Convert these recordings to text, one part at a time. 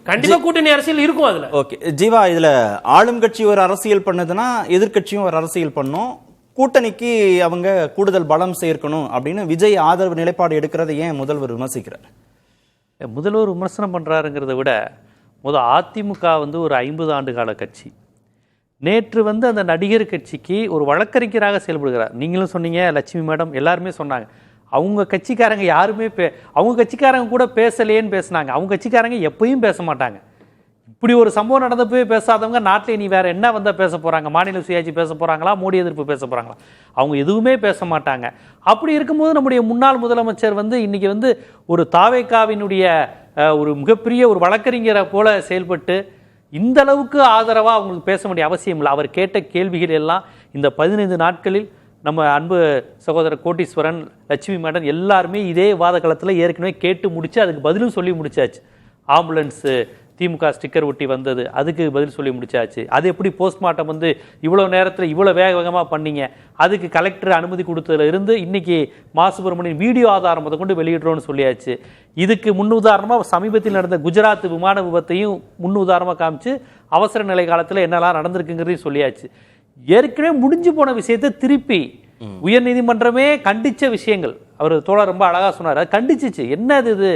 கண்டிப்பா கூட்டணி அரசியல் இருக்கும் அதுல. ஓகே ஜீவா, இதுல ஆளும் கட்சி ஒரு அரசியல் பண்ணுதுன்னா எதிர்கட்சியும் ஒரு அரசியல் பண்ணும். கூட்டணிக்கு அவங்க கூடுதல் பலம் சேர்க்கணும் அப்படின்னு விஜய் ஆதரவு நிலைப்பாடு எடுக்கிறத ஏன் முதல்வர் விமர்சிக்கிறார்? முதல்வர் விமர்சனம் பண்றாருங்கிறத விட அதிமுக ஒரு 50 ஆண்டு கால கட்சி. நேற்று அந்த நடிகர் கட்சிக்கு ஒரு வழக்கறிஞராக செயல்படுகிறார். நீங்களும் சொன்னீங்க, லட்சுமி மேடம் எல்லாருமே சொன்னாங்க. அவங்க கட்சிக்காரங்க யாருமே அவங்க கட்சிக்காரங்க கூட பேசலையேன்னு பேசினாங்க. அவங்க கட்சிக்காரங்க எப்பயும் பேச மாட்டாங்க. இப்படி ஒரு சம்பவம் நடந்தப்பவே பேசாதவங்க நாட்டில் நீ வேற என்ன வந்தால் பேச போகிறாங்க? மாநில சுயாட்சி பேச போகிறாங்களா, மோடி எதிர்ப்பு பேச போகிறாங்களா? அவங்க எதுவுமே பேச மாட்டாங்க. அப்படி இருக்கும்போது நம்முடைய முன்னாள் முதலமைச்சர் இன்னைக்கு ஒரு தாவேக்காவினுடைய ஒரு மிகப்பெரிய ஒரு வழக்கறிஞரை போல செயல்பட்டு இந்த அளவுக்கு ஆதரவாக அவங்களுக்கு பேச வேண்டிய அவசியம் இல்லை. அவர் கேட்ட கேள்விகள் எல்லாம் இந்த 15 நாட்களில் நம்ம அன்பு சகோதரர் கோட்டீஸ்வரன், லட்சுமி மேடம் எல்லாருமே இதே வாத காலத்தில் ஏற்கனவே கேட்டு முடிச்சு அதுக்கு பதிலும் சொல்லி முடிச்சாச்சு. ஆம்புலன்ஸு திமுக ஸ்டிக்கர் ஒட்டி வந்தது, அதுக்கு பதில் சொல்லி முடிச்சாச்சு. அது எப்படி போஸ்ட்மார்ட்டம் இவ்வளோ நேரத்தில் இவ்வளோ வேகமாக பண்ணீங்க, அதுக்கு கலெக்டர் அனுமதி கொடுத்ததுல இருந்து இன்னைக்கு மா சுப்பிரமணியன் வீடியோ ஆதாரம் கொண்டு வெளியிடுறோன்னு சொல்லியாச்சு. இதுக்கு முன்னுதாரணமாக சமீபத்தில் நடந்த குஜராத் விமான விபத்தையும் முன்னுதாரணமாக காமிச்சு அவசர நிலை காலத்தில் என்னெல்லாம் நடந்திருக்குங்கிறதையும் சொல்லியாச்சு. ஏற்கனவே முடிஞ்சு போன விஷயத்தை திருப்பி உயர்நீதிமன்றமே கண்டிச்ச விஷயங்கள் அவர் தோழர் ரொம்ப அழகாக சொன்னார். அது கண்டிச்சிச்சு. என்ன இது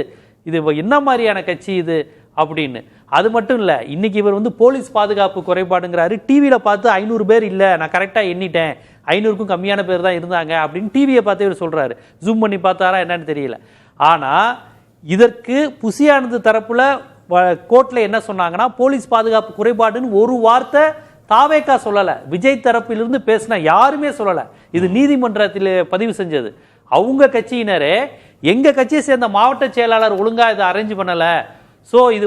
என்ன மாதிரியான கட்சி இது அப்படின்னு. அது மட்டும் இல்லை, இன்னைக்கு இவர் போலீஸ் பாதுகாப்பு குறைபாடுங்கிறாரு. டிவியில் பார்த்து 500 பேர் இல்லை, நான் கரெக்டாக எண்ணிட்டேன், 500க்கும் கம்மியான பேர் தான் இருந்தாங்க அப்படின்னு டிவியை பார்த்து இவர் சொல்கிறாரு. ஜூம் பண்ணி பார்த்தாரா என்னன்னு தெரியல. ஆனால் இதற்கு புசியானது தரப்புல கோர்ட்டில் என்ன சொன்னாங்கன்னா, போலீஸ் பாதுகாப்பு குறைபாடுன்னு ஒரு வார்த்தை தாவேக்கா சொல்லலை, விஜய் தரப்பிலிருந்து பேசின யாருமே சொல்லலை. இது நீதிமன்றத்தில் பதிவு செஞ்சது. அவங்க கட்சியினரே எங்க கட்சியை சேர்ந்த மாவட்ட செயலாளர் ஒழுங்கா இதை அரேஞ்ச் பண்ணல, சோ இது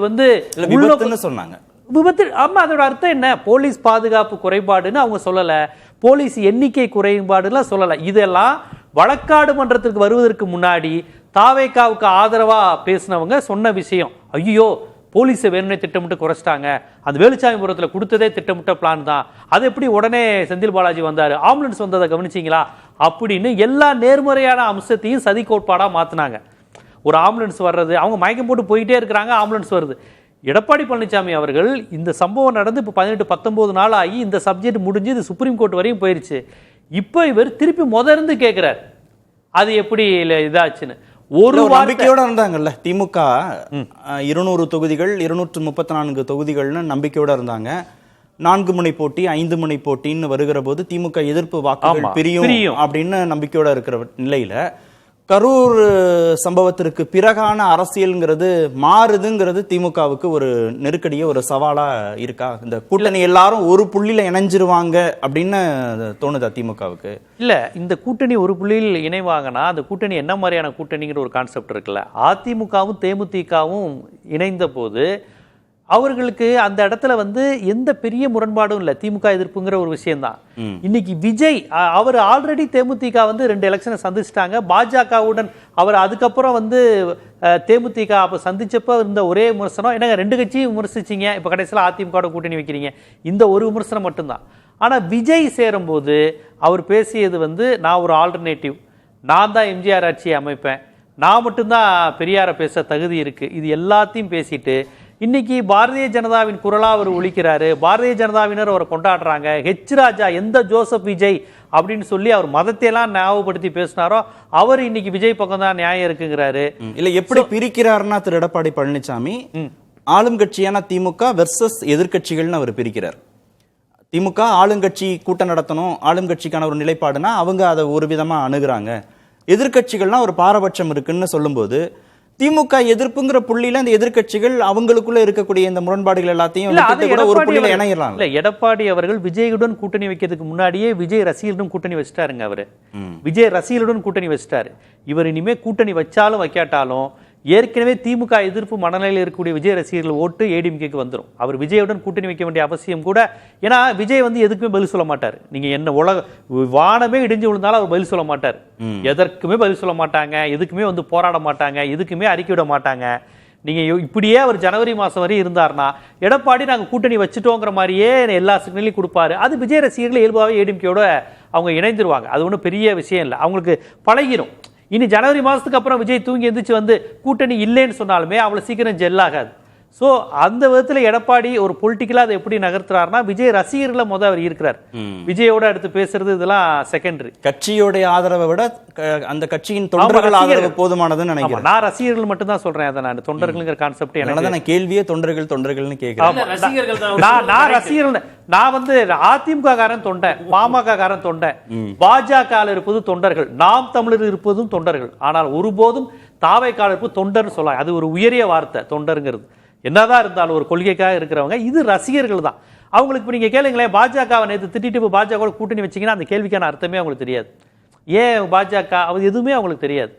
விபத்துன்னு சொன்னாங்க. விபத்து. ஆமா, அதோட அர்த்தம் என்ன? போலீஸ் பாதுகாப்பு குறைபாடுன்னு அவங்க சொல்லல, போலீஸ் எண்ணிக்கை குறைபாடுலாம் சொல்லல. இதெல்லாம் வழக்காடு மன்றத்திற்கு வருவதற்கு முன்னாடி தாவேக்காவுக்கு ஆதரவா பேசினவங்க சொன்ன விஷயம். ஐயோ, போலீஸை வேணும்னே திட்டமிட்டு குறைச்சிட்டாங்க, அந்த வேலுச்சாமிபுரத்தில் கொடுத்ததே திட்டமிட்ட பிளான் தான், அது எப்படி உடனே செந்தில் பாலாஜி வந்தார், ஆம்புலன்ஸ் வந்ததை கவனிச்சிங்களா அப்படின்னு எல்லா நேர்மறையான அம்சத்தையும் சதி கோட்பாடாக மாற்றினாங்க. ஒரு ஆம்புலன்ஸ் வர்றது, அவங்க மயக்கம் போட்டு போயிட்டே இருக்கிறாங்க, ஆம்புலன்ஸ் வருது. எடப்பாடி பழனிசாமி அவர்கள் இந்த சம்பவம் நடந்து இப்போ 18-19 நாள் ஆகி இந்த சப்ஜெக்ட் முடிஞ்சு இது சுப்ரீம் கோர்ட் வரையும் போயிருச்சு. இப்போ இவர் திருப்பி முதர்ந்து கேட்கிறார் அது எப்படி இதாச்சுன்னு. ஒரு நம்பிக்கையோட இருந்தாங்கல்ல திமுக. 200 தொகுதிகள் 234 தொகுதிகள்னு நம்பிக்கையோட இருந்தாங்க. 4 முனை போட்டி 5 முனை போட்டின்னு வருகிற போது திமுக எதிர்ப்பு வாக்குகள் பிரியும் அப்படின்னு நம்பிக்கையோட இருக்கிற நிலையில கரூர் சம்பவத்திற்கு பிறகான அரசியல்ங்கிறது மாறுதுங்கிறது திமுகவுக்கு ஒரு நெருக்கடியே ஒரு சவாலா இருக்கா? இந்த கூட்டணி எல்லாரும் ஒரு புள்ளியில இணைஞ்சிருவாங்க அப்படின்னு தோணுதா திமுகவுக்கு? இல்ல, இந்த கூட்டணி ஒரு புள்ளியில் இணைவாங்கன்னா அந்த கூட்டணி என்ன மாதிரியான கூட்டணிங்கிற ஒரு கான்செப்ட் இருக்குல்ல. அதிமுகவும் தேமுதிகவும் இணைந்த போது அவர்களுக்கு அந்த இடத்துல எந்த பெரிய முரண்பாடும் இல்லை, திமுக எதிர்ப்புங்கிற ஒரு விஷயம்தான். இன்னைக்கு விஜய் அவர் ஆல்ரெடி தேமுதிக 2 எலெக்ஷனை சந்திச்சிட்டாங்க. பாஜகவுடன் அவர் அதுக்கப்புறம் தேமுதிக அப்போ சந்திச்சப்ப இருந்த ஒரே விமர்சனம், என்னங்க 2 கட்சியும் விமர்சிச்சிங்க, இப்போ கடைசியில் அதிமுக கூட்டணி வைக்கிறீங்க, இந்த ஒரு விமர்சனம் மட்டும்தான். ஆனால் விஜய் சேரும்போது அவர் பேசியது நான் ஒரு ஆல்டர்னேட்டிவ், நான் தான் எம்ஜிஆர் ஆட்சியை அமைப்பேன், நான் மட்டும்தான் பெரியாரை பேச தகுதி இருக்கு, இது எல்லாத்தையும் பேசிட்டு இன்னைக்கு பாரதிய ஜனதாவின் குரலா அவர் ஒழிக்கிறாரு. பாரதிய ஜனதாவினர் அவரை கொண்டாடுறாங்க. ஹெச் ராஜா எந்த ஜோசப் விஜய் அப்படின்னு சொல்லி அவர் மதத்தையெல்லாம் ஞாபகப்படுத்தி பேசினாரோ அவர் இன்னைக்கு விஜய் பக்கம் தான் நியாயம் இருக்குங்கிறாரு. இல்ல எப்படி பிரிக்கிறாருன்னா திரு எடப்பாடி பழனிசாமி ஆளும் கட்சியான திமுக வெர்சஸ் எதிர்கட்சிகள்னு அவர் பிரிக்கிறார். திமுக ஆளுங்கட்சி கூட்டம் நடத்தணும், ஆளும் கட்சிக்கான ஒரு நிலைப்பாடுனா அவங்க அதை ஒரு விதமா அணுகுறாங்க. எதிர்கட்சிகள்னா ஒரு பாரபட்சம் இருக்குன்னு சொல்லும்போது திமுக எதிர்ப்புங்கிற புள்ளியில இந்த எதிர்கட்சிகள் அவங்களுக்குள்ள இருக்கக்கூடிய இந்த முரண்பாடுகள் எல்லாத்தையும் ஒரு புள்ளியில இணையலாம். இல்ல, எடப்பாடி அவர்கள் விஜயுடன் கூட்டணி வைக்கிறதுக்கு முன்னாடியே விஜய் ரசிகர்களுடன் கூட்டணி வச்சுட்டாருங்க. அவரு விஜய் ரசிகர்களுடன் கூட்டணி வச்சுட்டாரு. இவர் இனிமே கூட்டணி வச்சாலும் வைக்காட்டாலும் ஏற்கனவே திமுக எதிர்ப்பு மனநிலையில் இருக்கக்கூடிய விஜய் ரசிகர்கள் ஓட்டு ஏடிஎம்கேக்கு வந்துடும். அவர் விஜயுடன் கூட்டணி வைக்க வேண்டிய அவசியம் கூட, ஏன்னா விஜய் எதுக்குமே பதில் சொல்ல மாட்டார். நீங்க என்ன வானமே இடிஞ்சு விழுந்தாலும் அவர் பதில் சொல்ல மாட்டார். எதற்குமே பதில் சொல்ல மாட்டாங்க, எதுக்குமே போராட மாட்டாங்க, எதுக்குமே அறிக்கை விட மாட்டாங்க. நீங்க இப்படியே அவர் ஜனவரி மாசம் வரை இருந்தார்னா எடப்பாடி நாங்க கூட்டணி வச்சுட்டோங்கிற மாதிரியே எல்லா சிக்னலையும் கொடுப்பாரு. அது விஜய் ரசிகர்கள் இயல்பாகவே ஏடிஎம்கேயோட அவங்க இணைந்துருவாங்க. அது ஒன்றும் பெரிய விஷயம் இல்லை, அவங்களுக்கு பழகிரும். இனி ஜனவரி மாதத்துக்கு அப்புறம் விஜய் தூங்கி எந்திரிச்சு கூட்டணி இல்லைன்னு சொன்னாலுமே அவ்வளோ சீக்கிரம் ஜெல் ஆகாது. ஸோ அந்த விதத்தில் எடப்பாடி ஒரு பொலிட்டிக்கலாக அதை எப்படி நகர்த்துறாருன்னா விஜய் ரசிகர்களை அவர் இருக்கிறார். விஜயோட அடுத்து பேசுறது இதெல்லாம் செகண்டரி. கட்சியோடைய ஆதரவை விட அந்த கட்சியின் தொண்டர்கள் ஆதரவு போதுமானதுன்னு நினைக்கிறேன். நான் ரசிகர்கள் மட்டும் தான் சொல்றேன். அதை நான் தொண்டர்களுங்கிற கான்செப்ட் எனக்கு நான் கேள்வியே தொண்டர்கள்னு கேட்கிறேன். நான் ரசிகர்கள். நான் வந்து அதிமுக காரன் தொண்டன், பாமக காரன் தொண்டன், பாஜக இருப்பது தொண்டர்கள், நாம் தமிழர் இருப்பதும் தொண்டர்கள். ஆனால் ஒருபோதும் தாவைக்கால இருப்பது தொண்டர்னு சொல்லலாம். அது ஒரு உயரிய வார்த்தை தொண்டருங்கிறது. என்னதான் இருந்தாலும் ஒரு கொள்கைக்காக இருக்கிறவங்க இது ரசிகர்கள் தான். அவங்களுக்கு இப்போ நீங்கள் கேளுங்களேன், பாஜகவை நேற்று திட்டிட்டு இப்போ பாஜக கூட்டணி வச்சிங்கன்னா அந்த கேள்விக்கான அர்த்தமே அவங்களுக்கு தெரியாது. ஏன் பாஜக அது எதுவுமே அவங்களுக்கு தெரியாது.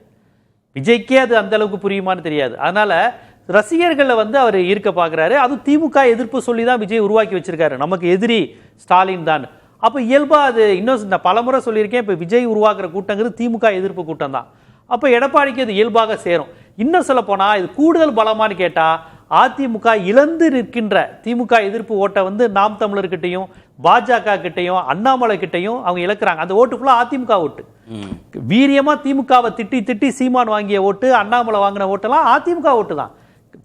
விஜய்க்கே அது அந்த அளவுக்கு புரியுமான்னு தெரியாது. அதனால ரசிகர்களை வந்து அவர் ஈர்க்க பார்க்குறாரு. அதுவும் திமுக எதிர்ப்பு சொல்லி தான் விஜய் உருவாக்கி வச்சிருக்காரு. நமக்கு எதிரி ஸ்டாலின் தான். அப்போ இயல்பா அது இன்னும் நான் பலமுறை சொல்லியிருக்கேன், இப்போ விஜய் உருவாக்குற கூட்டங்கிறது திமுக எதிர்ப்பு கூட்டம் தான். அப்போ எடப்பாடிக்கு அது இயல்பாக சேரும். இன்னும் சொல்ல போனால் இது கூடுதல் பலமானு கேட்டால் அதிமுக இழந்து நிற்கின்ற திமுக எதிர்ப்பு ஓட்டை வந்து நாம் தமிழர்கிட்டையும் பாஜக கிட்டையும் அண்ணாமலை கிட்டையும் அவங்க இழக்கிறாங்க. அந்த ஓட்டு ஃபுல்லாக அதிமுக ஓட்டு. வீரியமா திமுகவை திட்டி திட்டி சீமான் வாங்கிய ஓட்டு, அண்ணாமலை வாங்கின ஓட்டெல்லாம் அதிமுக ஓட்டு தான்.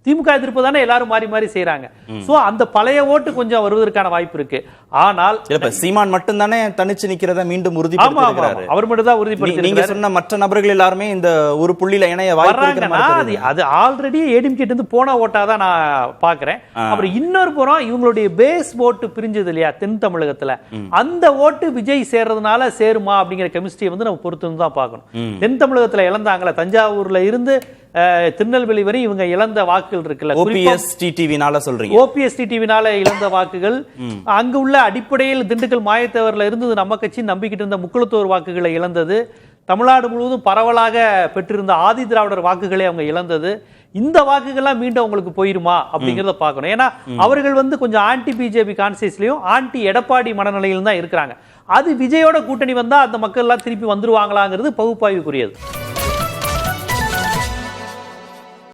திமுக எதிர்ப்பு தானே எல்லாரும் மாறி மாறி செய்யறாங்க. சோ அந்த பழைய ஓட்டு கொஞ்சம் வருவதற்கான வாய்ப்பு இருக்கு. ஆனால் சீமான் மட்டும் தானே தனிச்சு நிக்கிறத மீண்டும் உறுதிப்படுத்திருக்காரு. அவர் மட்டும் தான் உறுதிப்படுத்தி. நீங்க சொன்ன மற்ற நபர்கள் எல்லாருமே இந்த ஒரு புள்ளியில இணைய வாய்ப்பு இருக்கு. அது ஆல்ரெடி ஏடிஎம்கே இருந்து போன ஓட்டா தான் நான் பாக்குறேன். அப்புறம் இன்னொரு புறம் இவங்களுடைய பேஸ் ஓட்டு பிரிஞ்சது இல்லையா தென் தமிழகத்துல, அந்த ஓட்டு விஜய் சேர்றதுனால சேருமா அப்படிங்கிற கெமிஸ்ட்ரியை வந்து நம்ம பொறுத்து தான் பார்க்கணும். தென் தமிழகத்துல இழந்தாங்களே, தஞ்சாவூர்ல இருந்து திருநெல்வேலி வரை இவங்க இழந்த வாக்குகள் இருக்குல்ல, ஓபிஎஸ் டிடிவினால இழந்த வாக்குகள், அங்கு உள்ள அடிப்படையில் திண்டுக்கல் மாயத்தேவர்ல இருந்தது நம்ம கட்சி நம்பிக்கிட்டு இருந்த முக்குளத்தோர் வாக்குகளை இழந்தது, தமிழ்நாடு முழுவதும் பரவலாக பெற்றிருந்த ஆதி திராவிடர் வாக்குகளை அவங்க இழந்தது. இந்த வாக்குகள்லாம் மீண்டும் அவங்களுக்கு போயிருமா அப்படிங்கிறத பார்க்கணும். ஏன்னா அவர்கள் வந்து கொஞ்சம் ஆன்டி பிஜேபி கான்சியஸ்லயும் ஆன்டி எடப்பாடி மனநிலையிலும் தான் இருக்கிறாங்க. அது விஜயோட கூட்டணி வந்தா அந்த மக்கள் எல்லாம் திருப்பி வந்துருவாங்களாங்கிறது பகுப்பாய்வுக்குரியது.